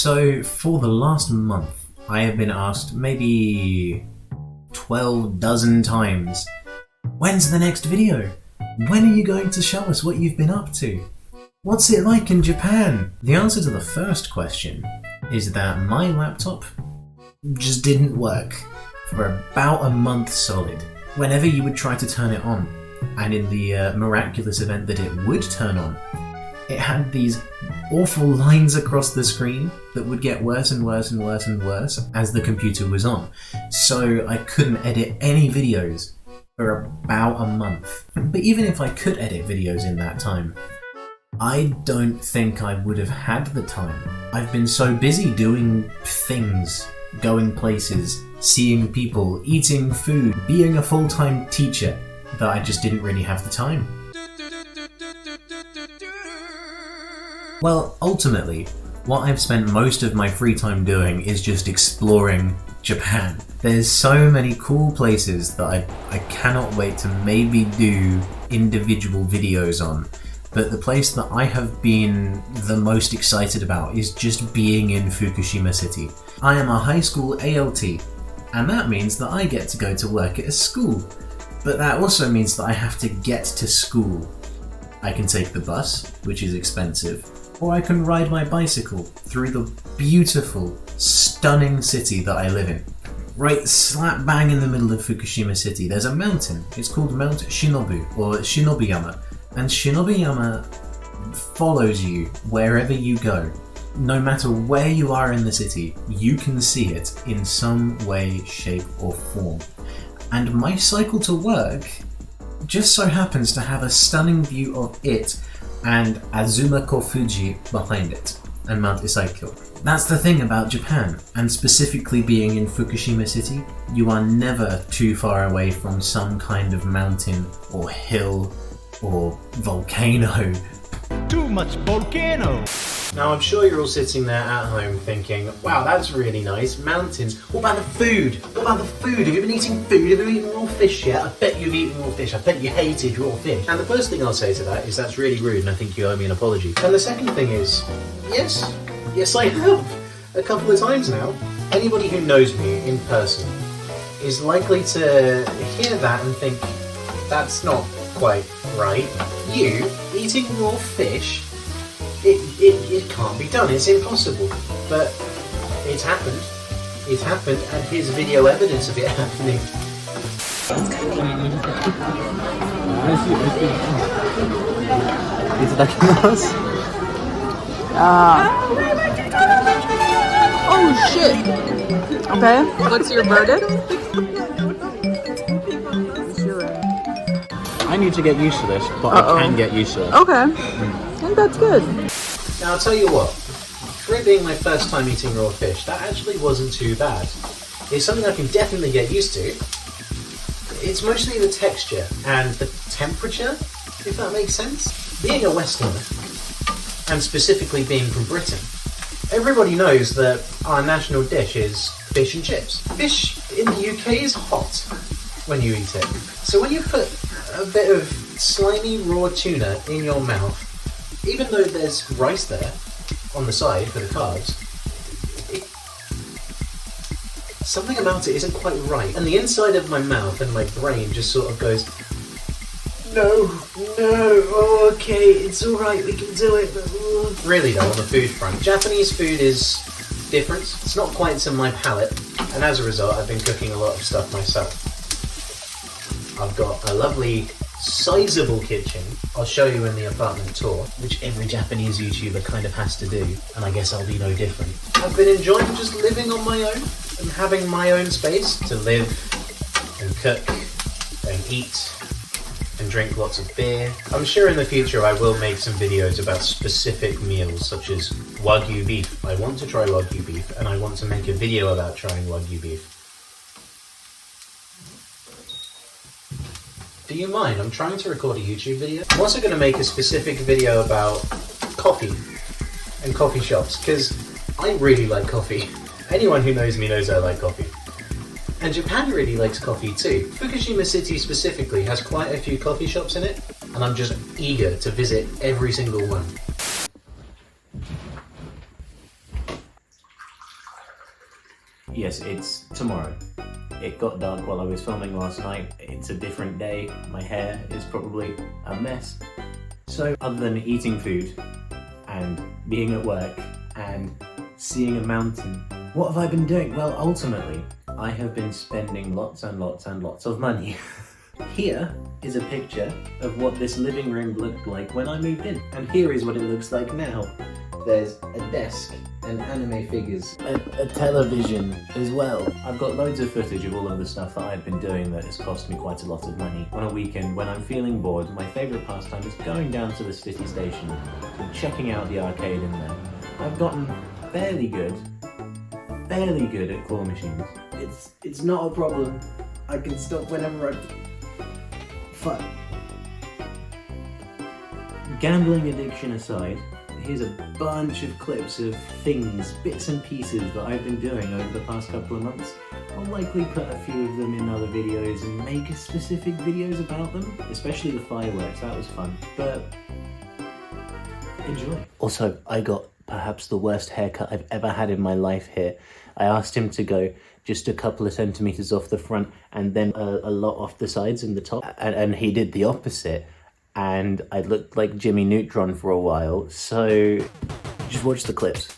So for the last month, I have been asked maybe 12 dozen times, when's the next video? When are you going to show us what you've been up to? What's it like in Japan? The answer to the first question is that my laptop just didn't work for about a month solid. Whenever you would try to turn it on, and in the miraculous event that it would turn on, it had these awful lines across the screen that would get worse and worse and worse and worse as the computer was on. So I couldn't edit any videos for about a month. But even if I could edit videos in that time, I don't think I would have had the time. I've been so busy doing things, going places, seeing people, eating food, being a full-time teacher, that I just didn't really have the time. Well, ultimately, what I've spent most of my free time doing is just exploring Japan. There's so many cool places that I cannot wait to maybe do individual videos on, but the place that I have been the most excited about is just being in Fukushima City. I am a high school ALT, and that means that I get to go to work at a school, but that also means that I have to get to school. I can take the bus, which is expensive, or I can ride my bicycle through the beautiful, stunning city that I live in. Right slap bang in the middle of Fukushima City, there's a mountain. It's called Mount Shinobu, or Shinobiyama, and Shinobiyama follows you wherever you go. No matter where you are in the city, you can see it in some way, shape, or form. And my cycle to work just so happens to have a stunning view of it and Azuma Kofuji behind it, and Mount Isaikyo. That's the thing about Japan, and specifically being in Fukushima City, you are never too far away from some kind of mountain or hill or volcano. Too much volcano! Now I'm sure you're all sitting there at home thinking, wow, that's really nice, mountains. What about the food? What about the food? Have you been eating food? Have you eaten raw fish yet? I bet you've eaten raw fish. I bet you hated raw fish. And the first thing I'll say to that is that's really rude and I think you owe me an apology. And the second thing is, yes I have. A couple of times now. Anybody who knows me in person is likely to hear that and think, that's not quite right. You eating raw fish? It can't be done, it's impossible. But it's happened. It happened, and here's video evidence of it happening. Oh shit! Okay, what's your verdict? I need to get used to this, but I can get used to it. Okay, I think that's good. Now I'll tell you what, for it being my first time eating raw fish, that actually wasn't too bad. It's something I can definitely get used to. It's mostly the texture and the temperature, if that makes sense. Being a Westerner, and specifically being from Britain, everybody knows that our national dish is fish and chips. Fish in the UK is hot when you eat it. So when you put a bit of slimy raw tuna in your mouth, even though there's rice there on the side for the carbs, something about it isn't quite right. And the inside of my mouth and my brain just sort of goes, no, oh, okay, it's alright, we can do it. But really though, on the food front, Japanese food is different. It's not quite to my palate, and as a result, I've been cooking a lot of stuff myself. I've got a lovely, sizable kitchen. I'll show you in the apartment tour, which every Japanese YouTuber kind of has to do, and I guess I'll be no different. I've been enjoying just living on my own and having my own space to live and cook and eat and drink lots of beer. I'm sure in the future I will make some videos about specific meals such as Wagyu beef. I want to try Wagyu beef, and I want to make a video about trying Wagyu beef. Do you mind? I'm trying to record a YouTube video. I'm also going to make a specific video about coffee and coffee shops, because I really like coffee. Anyone who knows me knows I like coffee. And Japan really likes coffee too. Fukushima City specifically has quite a few coffee shops in it, and I'm just eager to visit every single one. Yes, it's tomorrow. It got dark while I was filming last night. It's a different day. My hair is probably a mess. So other than eating food and being at work and seeing a mountain, what have I been doing? Well, ultimately, I have been spending lots and lots and lots of money. Here is a picture of what this living room looked like when I moved in. And here is what it looks like now. There's a desk and anime figures, a television as well. I've got loads of footage of all of the stuff that I've been doing that has cost me quite a lot of money. On a weekend when I'm feeling bored, my favourite pastime is going down to the city station and checking out the arcade in there. I've gotten fairly good at claw machines. It's not a problem. I can stop whenever I... Fuck. Gambling addiction aside, here's a bunch of clips of things, bits and pieces that I've been doing over the past couple of months. I'll likely put a few of them in other videos and make specific videos about them, especially the fireworks, that was fun. But enjoy. Also, I got perhaps the worst haircut I've ever had in my life here. I asked him to go just a couple of centimeters off the front and then a lot off the sides and the top, and he did the opposite. And I looked like Jimmy Neutron for a while, so just watch the clips.